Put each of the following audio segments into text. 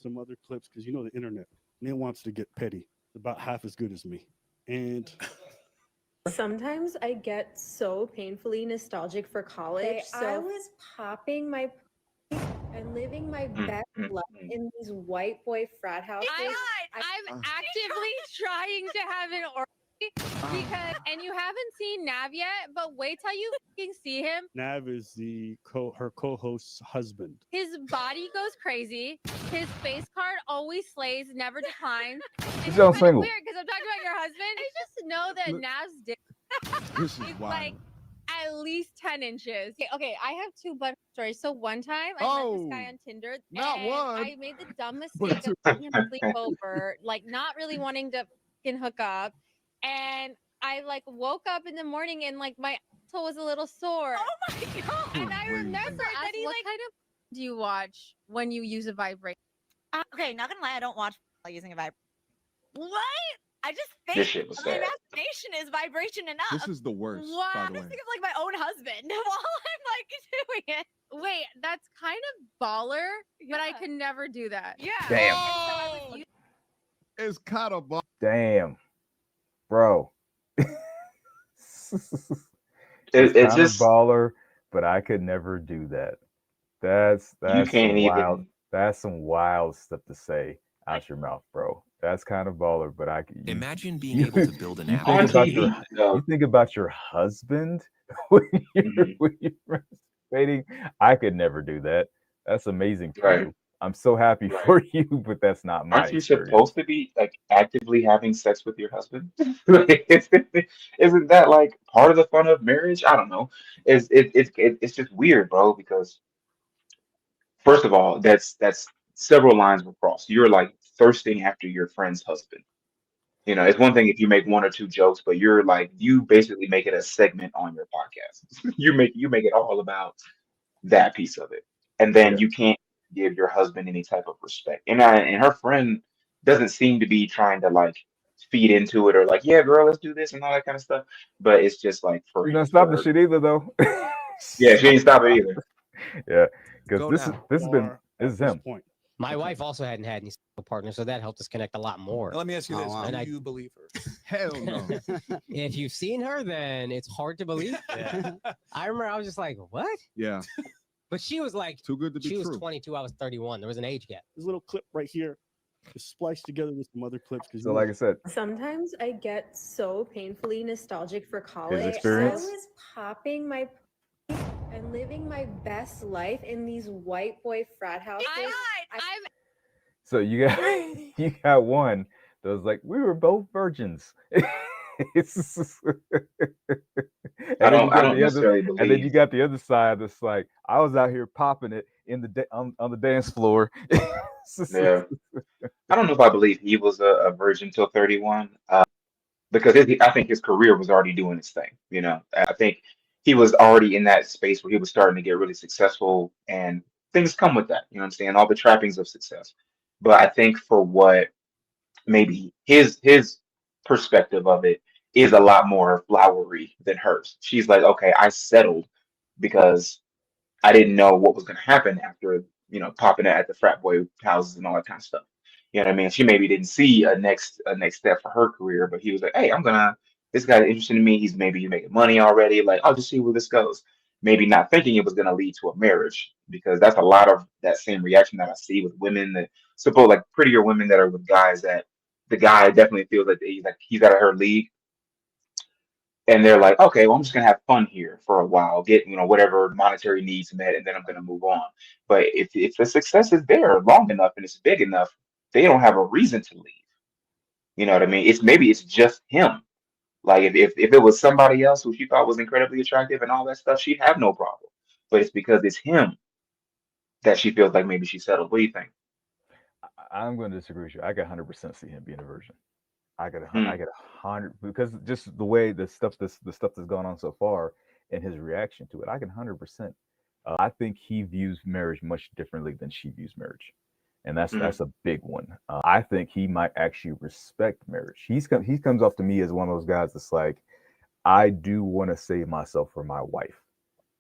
some other clips because you know the internet. And it wants to get petty. It's about half as good as me. And Sometimes I get so painfully nostalgic for college. Okay, So I was popping my and living my best life in these white boy frat houses. I'm actively trying to have an orgy because, and you haven't seen Nav yet, but wait till you fucking see him. Nav is her co-host's husband. His body goes crazy. His face card always slays, never declines. And it's sounds kind of single. weird because I'm talking about your husband. I just know that Nav's dick This is is wild. like at least 10 inches. Okay, I have two butt stories. So one time I met this guy on Tinder. Not and one, I made the dumb but mistake two. of letting him sleep over, like not really wanting to fucking hook up. And I like woke up in the morning and like my asshole was a little sore. Oh my god! And I remember that he what like kind of do you watch when you use a vibrator? Okay, not gonna lie, I don't watch while using a vibrator. What? I just This think shit was my sad. imagination is vibration enough. This is the worst, Wow. by I the way. just think of like my own husband while I'm like doing it. Wait, that's kind of baller, but I Yeah. could never do that. Yeah. Damn. And so I was It's kind of Damn, bro. It's It's kind of just baller, but I could never do that. That's you some can't wild. even. That's some wild stuff to say out your mouth, bro. That's kind of baller, but I could. Imagine being you- able to build an you app. think On about TV, your though. you think about your husband when Mhm. you're masturbating. I could never do that. That's amazing for Right. you. I'm so happy Right. for you, but that's not my Aren't you experience. supposed to be like actively having sex with your husband? Like, isn't that like part of the fun of marriage? I don't know. It's just weird, bro, because first of all, that's several lines were crossed. You're like thirsting after your friend's husband. You know, it's one thing if you make one or two jokes, but you're like you basically make it a segment on your podcast. You make it all about that piece of it, and then Yeah. you can't give your husband any type of respect. And her friend doesn't seem to be trying to like feed into it or like, yeah, girl, let's do this and all that kind of stuff. But it's just like You're not stopping the for shit either, though. yeah, she ain't stopping either. Yeah, because Go this now. has been Bar this at is this him. point. My wife also hadn't had any sexual partners, so that helped us connect a lot more. Let me ask you this: wow. And do I- you believe her? hell no. If you've seen her, then it's hard to believe. I remember I was just like, "What?" Yeah, But she was like, too good to be she was true. 22, I was 31. There was an age gap. This little clip right here is spliced together with some other clips because So, like I said, Sometimes I get so painfully nostalgic for college. experience? I was popping my and living my best life in these white boy frat houses. I'm so you got you got one that was like, we were both virgins. It's- I and then you don't got the other, necessarily and then you believe. got the other side that's like, I was out here popping it in the on the dance floor. Yeah. I don't know if I believe he was a virgin till 31, because I think his career was already doing its thing. You know, I think he was already in that space where he was starting to get really successful, and things come with that. You know what I'm saying? All the trappings of success. But I think for what maybe his perspective of it is a lot more flowery than hers. She's like, okay, I settled because I didn't know what was going to happen after, popping it at the frat boy houses and all that kind of stuff. You know what I mean? She maybe didn't see a next step for her career, but he was like, hey, this guy's interested in me. He's making money already. Like, I'll just see where this goes. Maybe not thinking it was going to lead to a marriage, because that's a lot of that same reaction that I see with women that suppose like prettier women that are with guys that the guy definitely feels like he's out of her league, and they're like, okay, well, I'm just gonna have fun here for a while, get whatever monetary needs met, and then I'm gonna move on. But if the success is there long enough and it's big enough, they don't have a reason to leave. You know what I mean? Maybe it's just him. Like if it was somebody else who she thought was incredibly attractive and all that stuff, she'd have no problem. But it's because it's him that she feels like maybe she settled. What do you think? I'm going to disagree with you. I can 100% see him being a virgin. I get Hmm. 100, because just the way the stuff that's gone on so far and his reaction to it, I can 100%. I think he views marriage much differently than she views marriage, and that's a big one. I think he might actually respect marriage. He comes off to me as one of those guys that's like, I do want to save myself for my wife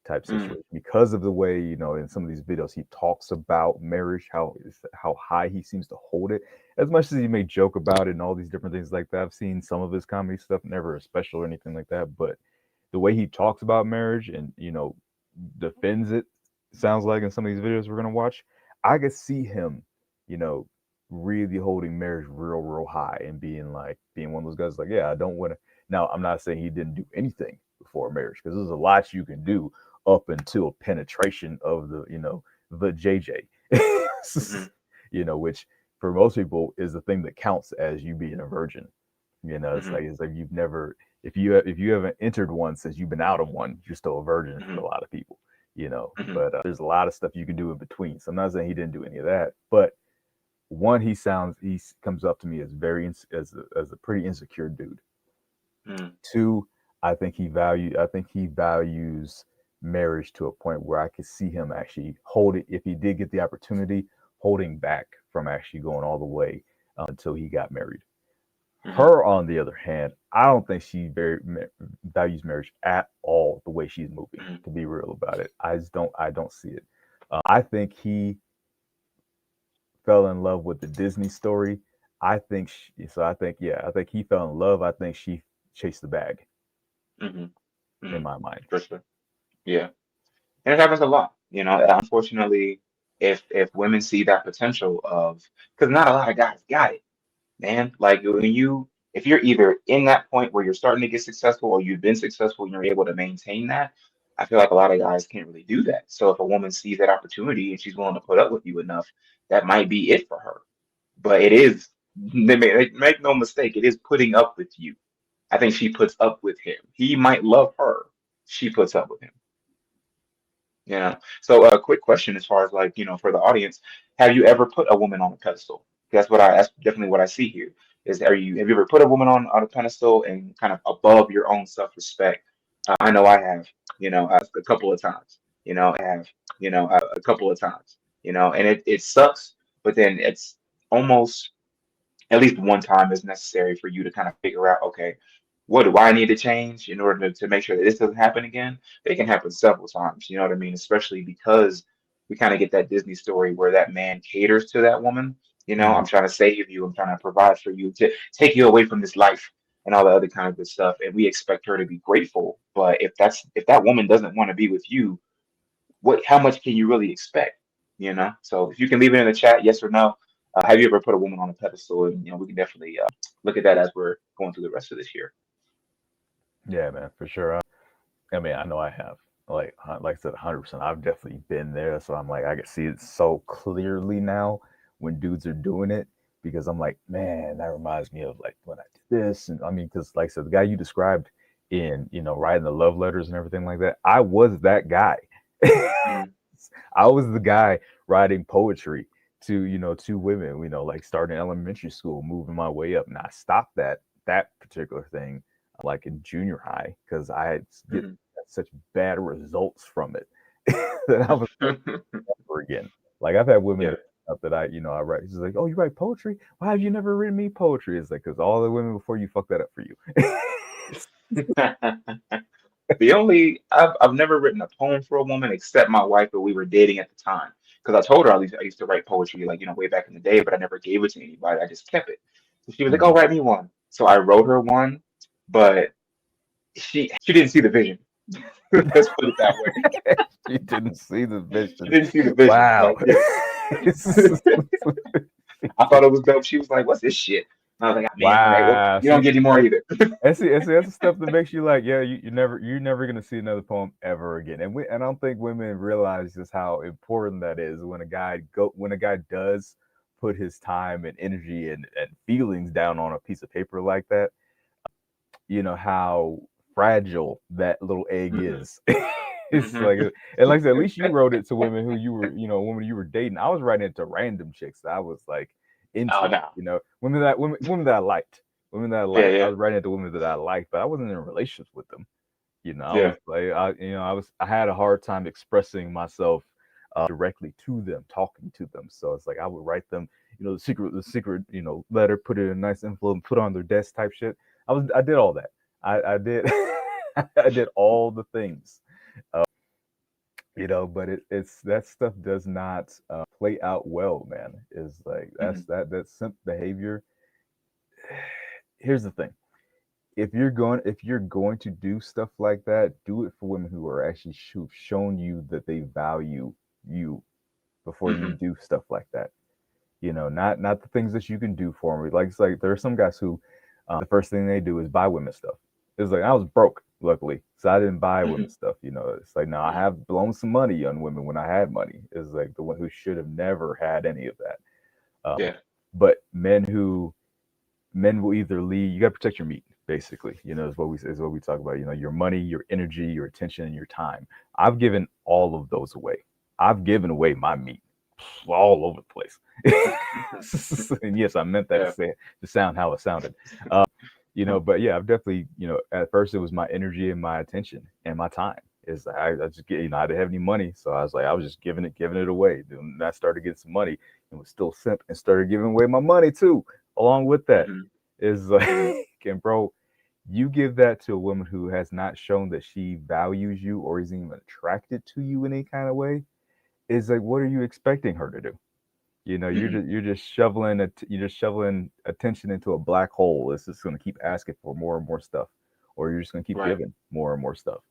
type situation because of the way, you know, in some of these videos he talks about marriage, how high he seems to hold it. As much as he may joke about it and all these different things like that, I've seen some of his comedy stuff, never a special or anything like that, but the way he talks about marriage and, you know, defends it, sounds like in some of these videos we're gonna watch, I could see him, you know, really holding marriage real high and being one of those guys like, yeah, I don't want to. Now, I'm not saying he didn't do anything before marriage, because there's a lot you can do up until penetration of the, you know, the JJ, you know, which for most people is the thing that counts as you being a virgin. You know, it's like you've never, if you haven't entered one since you've been out of one, you're still a virgin for a lot of people, you know. But there's a lot of stuff you can do in between. So I'm not saying he didn't do any of that, but one, he comes up to me as as a pretty insecure dude. Two, I think he values marriage to a point where I could see him actually holding, if he did get the opportunity, holding back from actually going all the way until he got married. Her, on the other hand, I don't think she values marriage at all the way she's moving. To be real about it, I don't see it. I think he fell in love with the Disney story. I think he fell in love. I think she chased the bag. In my mind, for sure. Yeah, and it happens a lot. You know, unfortunately, if women see that potential of, because not a lot of guys got it, man. Like if you're either in that point where you're starting to get successful or you've been successful and you're able to maintain that, I feel like a lot of guys can't really do that. So if a woman sees that opportunity and she's willing to put up with you enough, that might be it for her. But it is, make no mistake, it is putting up with you. I think she puts up with him. He might love her. She puts up with him. Yeah. So a quick question as far as, like, you know, for the audience, have you ever put a woman on a pedestal? That's definitely what I see here. Have you ever put a woman on a pedestal and kind of above your own self-respect? I know I have, you know, a couple of times, you know, I have, you know, a couple of times, you know, and it sucks, but then it's almost at least one time is necessary for you to kind of figure out, okay, what do I need to change in order to make sure that this doesn't happen again? It can happen several times, you know what I mean? Especially because we kind of get that Disney story where that man caters to that woman. You know, I'm trying to save you, I'm trying to provide for you, to take you away from this life and all the other kind of good stuff. And we expect her to be grateful. But if that woman doesn't want to be with you, how much can you really expect? You know? So if you can leave it in the chat, yes or no. Have you ever put a woman on a pedestal? And, you know, we can definitely look at that as we're going through the rest of this year. Yeah, man, for sure. I mean, I know I have. Like I said, 100%. I've definitely been there. So I'm like, I can see it so clearly now when dudes are doing it, because I'm like, man, that reminds me of like when I did this. And I mean, because like I said, the guy you described in, you know, writing the love letters and everything like that, I was that guy. I was the guy writing poetry to, you know, to women, you know, like starting elementary school, moving my way up. And I stopped that particular thing like in junior high, because I had such bad results from it that I was never again. Like I've had women that I, you know, I write. She's like, "Oh, you write poetry? Why have you never written me poetry?" It's like, because all the women before you fucked that up for you. I've never written a poem for a woman except my wife, but we were dating at the time. Because I told her I used to write poetry, like, you know, way back in the day, but I never gave it to anybody. I just kept it. So she was like, "Oh, write me one." So I wrote her one, but she didn't see the vision. Let's put it that way. She didn't see the vision. She didn't see the vision. Wow. Like, I thought it was dope. She was like, "What's this shit?" And I was like, "Man, all right, well, you don't get any more either." That's the stuff that makes you like, yeah, you're never gonna see another poem ever again. And I don't think women realize just how important that is when a guy does put his time and energy and feelings down on a piece of paper like that. You know how fragile that little egg is. It's like, and like I said, at least you wrote it to women who you were, you know, women you were dating. I was writing it to random chicks that I was like into, you know, women that I liked. I was writing it to women that I liked, but I wasn't in relationships with them. You know, I was like, I had a hard time expressing myself directly to them, talking to them. So it's like I would write them, you know, the secret, you know, letter, put it in a nice envelope, put it on their desk type shit. I did all that. I did I did all the things. you know, but it's that stuff does not play out well, man. Is like Hmm. that simp behavior. Here's the thing: if you're going to do stuff like that, do it for women who are actually who've shown you that they value you before you Hmm. do stuff like that. You know, not the things that you can do for me. Like it's like there are some guys who the first thing they do is buy women stuff. It's like I was broke, luckily, so I didn't buy Hmm. women stuff. You know, it's like no, I have blown some money on women when I had money. It's like the one who should have never had any of that. Yeah. But men will either lead. You got to protect your meat, basically. You know, is what we talk about. You know, your money, your energy, your attention, and your time. I've given all of those away. I've given away my meat all over the place. And yes, I meant that Yeah. to sound how it sounded. You know, but yeah, I've definitely, you know, at first it was my energy and my attention and my time. Is I just get, you know, I didn't have any money, so I was just giving it away. Then I started getting some money and was still simp and started giving away my money too, along with that. Hmm. Is like, and bro, you give that to a woman who has not shown that she values you or is even attracted to you in any kind of way. Is like, what are you expecting her to do? You know, Hmm. you're just shoveling you're just shoveling attention into a black hole. It's just going to keep asking for more and more stuff, or you're just going to keep Right. giving more and more stuff.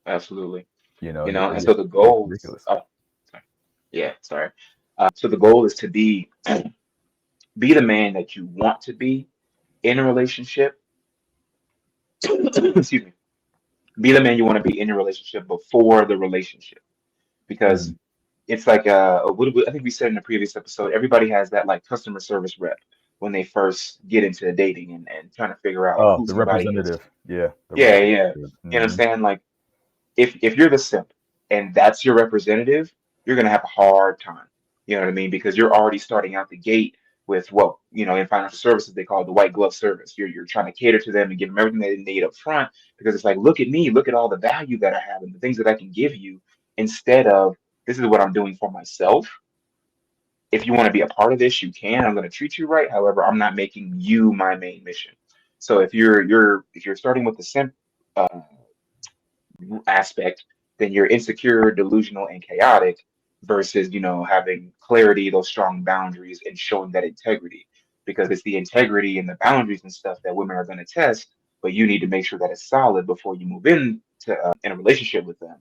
Absolutely. You know, You and know, it and so gets the it gets goals. ridiculous. Oh, sorry. Yeah. Sorry. So the goal is to be the man that you want to be in a relationship. Excuse me. Be the man you want to be in a relationship before the relationship, because Mhm. it's like I think we said in the previous episode, everybody has that like customer service rep when they first get into dating and trying to figure out Oh, who the somebody is. representative. Yeah, the Yeah, yeah. You representative. know what I'm saying? Like if you're the simp and that's your representative, you're gonna have a hard time. You know what I mean? Because you're already starting out the gate with what, you know, in financial services they call it the white glove service. You're trying to cater to them and give them everything they need up front because it's like, look at me, look at all the value that I have and the things that I can give you, instead of this is what I'm doing for myself. If you want to be a part of this, you can. I'm going to treat you right. However, I'm not making you my main mission. So if you're starting with the simp uh, aspect, then you're insecure, delusional, and chaotic versus, you know, having clarity, those strong boundaries, and showing that integrity. Because it's the integrity and the boundaries and stuff that women are going to test, but you need to make sure that it's solid before you move in a relationship with them.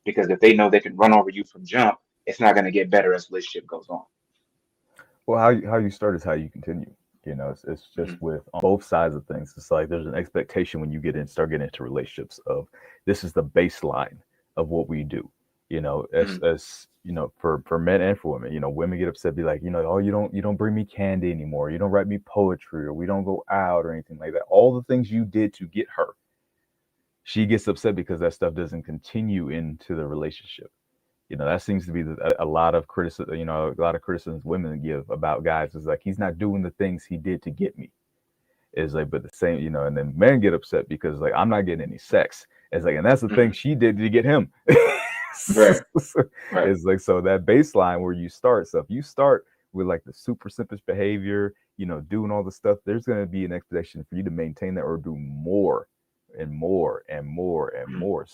Because if they know they can run over you from jump, it's not going to get better as the relationship goes on. Well, how you start is how you continue. You know, it's just Hmm. with on both sides of things. It's like there's an expectation when you start getting into relationships of this is the baseline of what we do. You know, Hmm. as you know, for men and for women. You know, women get upset, be like, you know, oh, you don't bring me candy anymore. You don't write me poetry, or we don't go out or anything like that. All the things you did to get her, she gets upset because that stuff doesn't continue into the relationship. You know, that seems to be a lot of criticism. You know, a lot of criticisms women give about guys is like he's not doing the things he did to get me. Is like, but the same, you know, and then men get upset because like I'm not getting any sex. It's like, and that's the thing Hmm. she did to get him. Right. Right. It's like so that baseline where you start. So if you start with like the super simpish behavior, you know, doing all the stuff, there's going to be an expectation for you to maintain that or do more and more and more and Mhm. more.